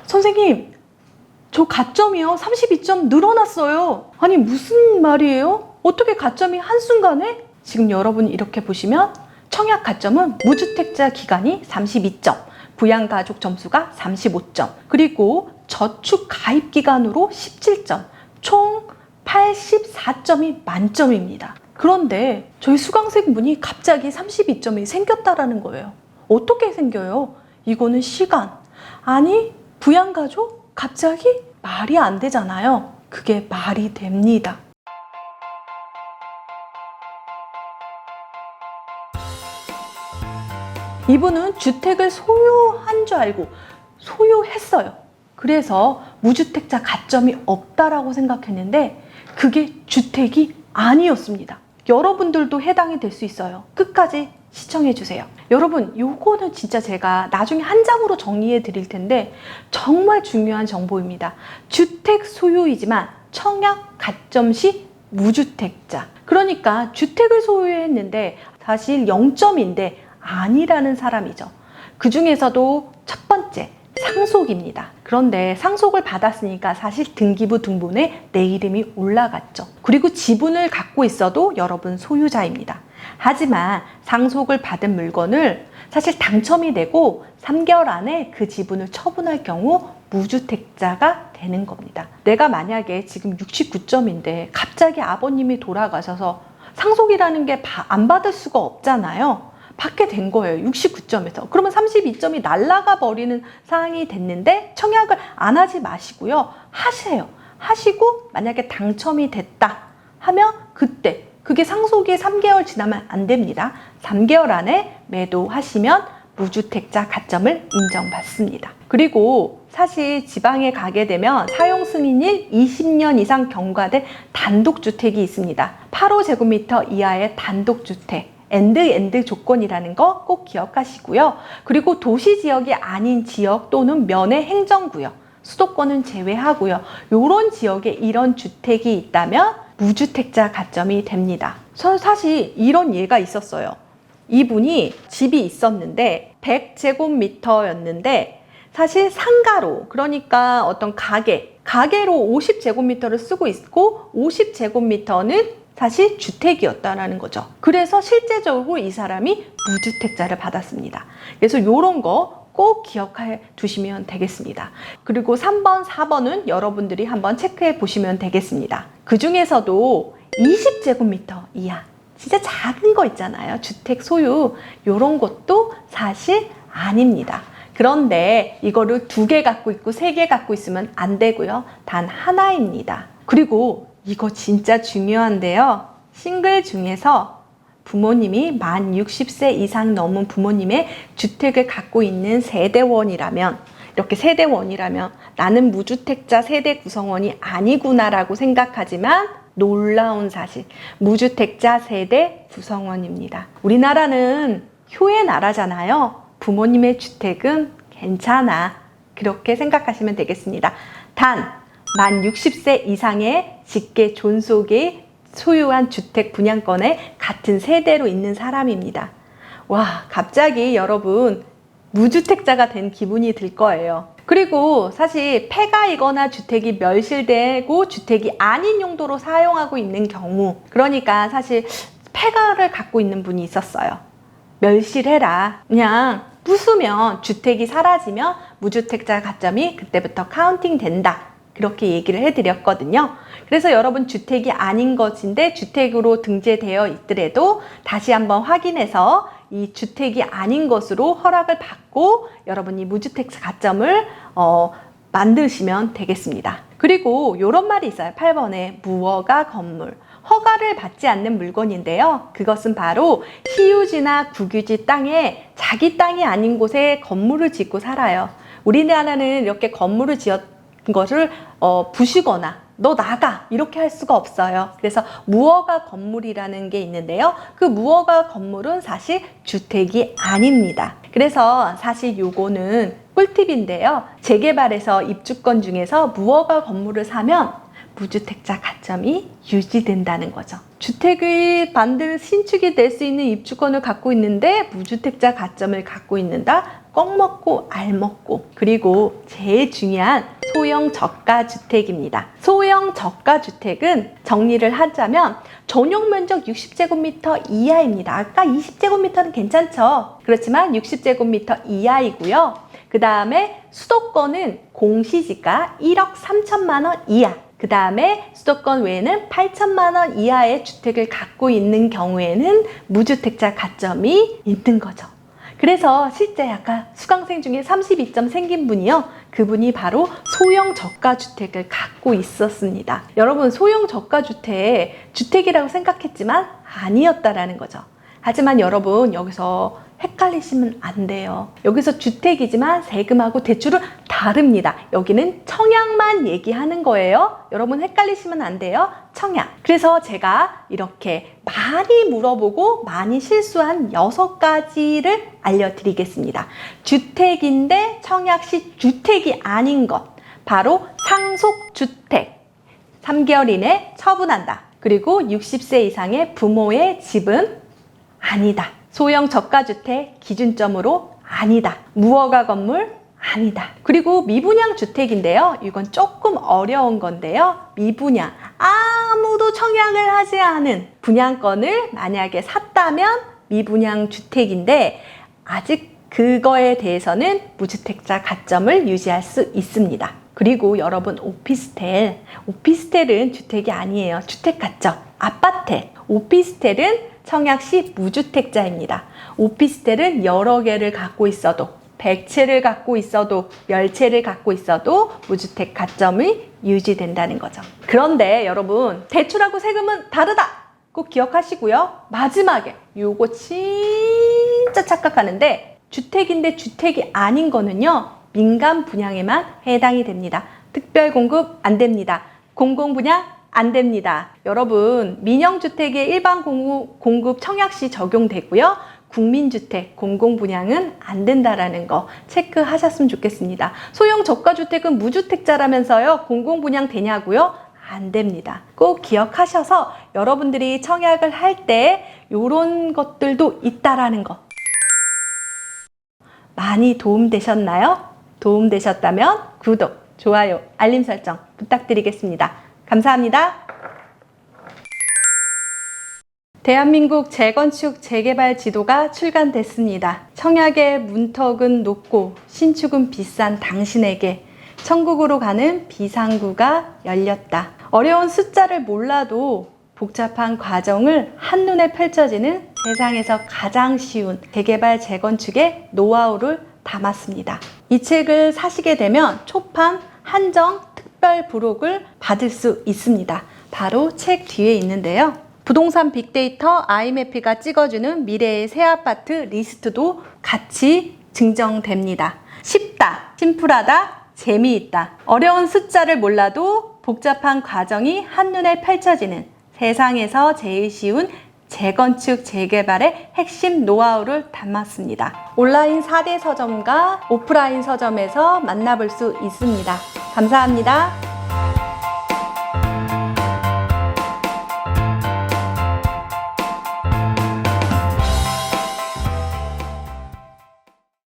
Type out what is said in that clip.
선생님, 저 가점이요 32점 늘어났어요. 아니 무슨 말이에요? 어떻게 가점이 한순간에? 지금 여러분 이렇게 보시면 청약 가점은 무주택자 기간이 32점, 부양가족 점수가 35점, 그리고 저축 가입 기간으로 17점, 총 84점이 만점입니다. 그런데 저희 수강생분이 갑자기 32점이 생겼다라는 거예요. 어떻게 생겨요? 이거는 시간, 아니 부양가족? 갑자기? 말이 안 되잖아요. 그게 말이 됩니다. 이분은 주택을 소유한 줄 알고 소유했어요. 그래서 무주택자 가점이 없다라고 생각했는데 그게 주택이 아니었습니다. 여러분들도 해당이 될 수 있어요. 끝까지 시청해 주세요. 여러분, 요거는 진짜 제가 나중에 한 장으로 정리해 드릴 텐데 정말 중요한 정보입니다. 주택 소유이지만 청약 가점 시 무주택자. 그러니까 주택을 소유했는데 사실 0점인데 아니라는 사람이죠. 그 중에서도 첫 번째, 상속입니다. 그런데 상속을 받았으니까 사실 등기부 등본에 내 이름이 올라갔죠. 그리고 지분을 갖고 있어도 여러분 소유자입니다. 하지만 상속을 받은 물건을 사실 당첨이 되고 3개월 안에 그 지분을 처분할 경우 무주택자가 되는 겁니다. 내가 만약에 지금 69점인데 갑자기 아버님이 돌아가셔서 상속이라는 게 안 받을 수가 없잖아요. 받게 된 거예요. 69점에서. 그러면 32점이 날아가 버리는 상황이 됐는데 청약을 안 하지 마시고요. 하세요. 하시고 만약에 당첨이 됐다 하면 그때 그게 상속이 3개월 지나면 안 됩니다. 3개월 안에 매도하시면 무주택자 가점을 인정받습니다. 그리고 사실 지방에 가게 되면 사용 승인일 20년 이상 경과된 단독주택이 있습니다. 8호제곱미터 이하의 단독주택. 엔드 조건이라는 거 꼭 기억하시고요. 그리고 도시 지역이 아닌 지역 또는 면의 행정구역, 수도권은 제외하고요. 이런 지역에 이런 주택이 있다면 무주택자 가점이 됩니다. 저는 사실 이런 예가 있었어요. 이분이 집이 있었는데 100제곱미터였는데 사실 상가로, 그러니까 어떤 가게로 50제곱미터를 쓰고 있고 50제곱미터는 사실 주택이었다라는 거죠. 그래서 실제적으로 이 사람이 무주택자를 받았습니다. 그래서 이런 거 꼭 기억해 두시면 되겠습니다. 그리고 3번, 4번은 여러분들이 한번 체크해 보시면 되겠습니다. 그 중에서도 20제곱미터 이하, 진짜 작은 거 있잖아요. 주택 소유, 이런 것도 사실 아닙니다. 그런데 이거를 2개 갖고 있고 3개 갖고 있으면 안 되고요. 단 하나입니다. 그리고 이거 진짜 중요한데요. 싱글 중에서 부모님이 만 60세 이상 넘은 부모님의 주택을 갖고 있는 세대원이라면, 이렇게 세대원이라면 나는 무주택자 세대 구성원이 아니구나라고 생각하지만 놀라운 사실, 무주택자 세대 구성원입니다. 우리나라는 효의 나라잖아요. 부모님의 주택은 괜찮아. 그렇게 생각하시면 되겠습니다. 단 만 60세 이상의 직계 존속이 소유한 주택 분양권에 같은 세대로 있는 사람입니다. 와, 갑자기 여러분 무주택자가 된 기분이 들 거예요. 그리고 사실 폐가이거나 주택이 멸실되고 주택이 아닌 용도로 사용하고 있는 경우, 그러니까 사실 폐가를 갖고 있는 분이 있었어요. 멸실해라. 그냥 부수면 주택이 사라지면 무주택자 가점이 그때부터 카운팅 된다. 그렇게 얘기를 해드렸거든요. 그래서 여러분 주택이 아닌 것인데 주택으로 등재되어 있더라도 다시 한번 확인해서 이 주택이 아닌 것으로 허락을 받고 여러분이 무주택자 가점을 만드시면 되겠습니다. 그리고 이런 말이 있어요. 8번에 무허가 건물. 허가를 받지 않는 물건인데요. 그것은 바로 시유지나 국유지 땅에 자기 땅이 아닌 곳에 건물을 짓고 살아요. 우리나라는 이렇게 건물을 지었 것을 부시거나 너 나가 이렇게 할 수가 없어요. 그래서 무허가 건물이라는 게 있는데요. 그 무허가 건물은 사실 주택이 아닙니다. 그래서 사실 요거는 꿀팁인데요. 재개발에서 입주권 중에서 무허가 건물을 사면 무주택자 가점이 유지된다는 거죠. 주택이 신축이 될 수 있는 입주권을 갖고 있는데 무주택자 가점을 갖고 있는다? 껌 먹고 알 먹고. 그리고 제일 중요한 소형 저가주택입니다. 소형 저가주택은 정리를 하자면 전용 면적 60제곱미터 이하입니다. 아까 20제곱미터는 괜찮죠? 그렇지만 60제곱미터 이하이고요. 그 다음에 수도권은 공시지가 1억 3천만 원 이하. 그 다음에 수도권 외에는 8천만 원 이하의 주택을 갖고 있는 경우에는 무주택자 가점이 있는 거죠. 그래서 실제 아까 수강생 중에 32점 생긴 분이요. 그분이 바로 소형 저가주택을 갖고 있었습니다. 여러분, 소형 저가주택, 주택이라고 생각했지만 아니었다라는 거죠. 하지만 여러분, 여기서 헷갈리시면 안 돼요. 여기서 주택이지만 세금하고 대출은 다릅니다. 여기는 청약만 얘기하는 거예요. 여러분 헷갈리시면 안 돼요. 청약. 그래서 제가 이렇게 많이 물어보고 많이 실수한 6가지를 알려드리겠습니다. 주택인데 청약 시 주택이 아닌 것. 바로 상속주택. 3개월 이내 처분한다. 그리고 60세 이상의 부모의 집은 아니다. 소형 저가주택 기준점으로 아니다. 무허가 건물 아니다. 그리고 미분양 주택인데요. 이건 조금 어려운 건데요. 미분양. 아무도 청약을 하지 않은 분양권을 만약에 샀다면 미분양 주택인데 아직 그거에 대해서는 무주택자 가점을 유지할 수 있습니다. 그리고 여러분, 오피스텔은 주택이 아니에요. 주택 가점. 아파트. 오피스텔은 청약 시 무주택자입니다. 오피스텔은 여러 개를 갖고 있어도 100채를 갖고 있어도 10채를 갖고 있어도 무주택 가점이 유지된다는 거죠. 그런데 여러분, 대출하고 세금은 다르다. 꼭 기억하시고요. 마지막에 요거 진짜 착각하는데 주택인데 주택이 아닌 거는요. 민간 분양에만 해당이 됩니다. 특별 공급 안 됩니다. 공공 분양 안 됩니다. 여러분, 민영주택의 일반 공급 청약 시 적용되고요. 국민주택, 공공분양은 안 된다라는 거 체크하셨으면 좋겠습니다. 소형 저가주택은 무주택자라면서요. 공공분양 되냐고요? 안 됩니다. 꼭 기억하셔서 여러분들이 청약을 할 때 이런 것들도 있다라는 거. 많이 도움되셨나요? 도움되셨다면 구독, 좋아요, 알림 설정 부탁드리겠습니다. 감사합니다. 대한민국 재건축 재개발 지도가 출간됐습니다. 청약의 문턱은 높고 신축은 비싼 당신에게 천국으로 가는 비상구가 열렸다. 어려운 숫자를 몰라도 복잡한 과정을 한눈에 펼쳐지는 세상에서 가장 쉬운 재개발 재건축의 노하우를 담았습니다. 이 책을 사시게 되면 초판 한정 특별 부록을 받을 수 있습니다. 바로 책 뒤에 있는데요. 부동산 빅데이터 IMF가 찍어주는 미래의 새 아파트 리스트도 같이 증정됩니다. 쉽다, 심플하다, 재미있다. 어려운 숫자를 몰라도 복잡한 과정이 한눈에 펼쳐지는 세상에서 제일 쉬운 재건축, 재개발의 핵심 노하우를 담았습니다. 온라인 4대 서점과 오프라인 서점에서 만나볼 수 있습니다. 감사합니다.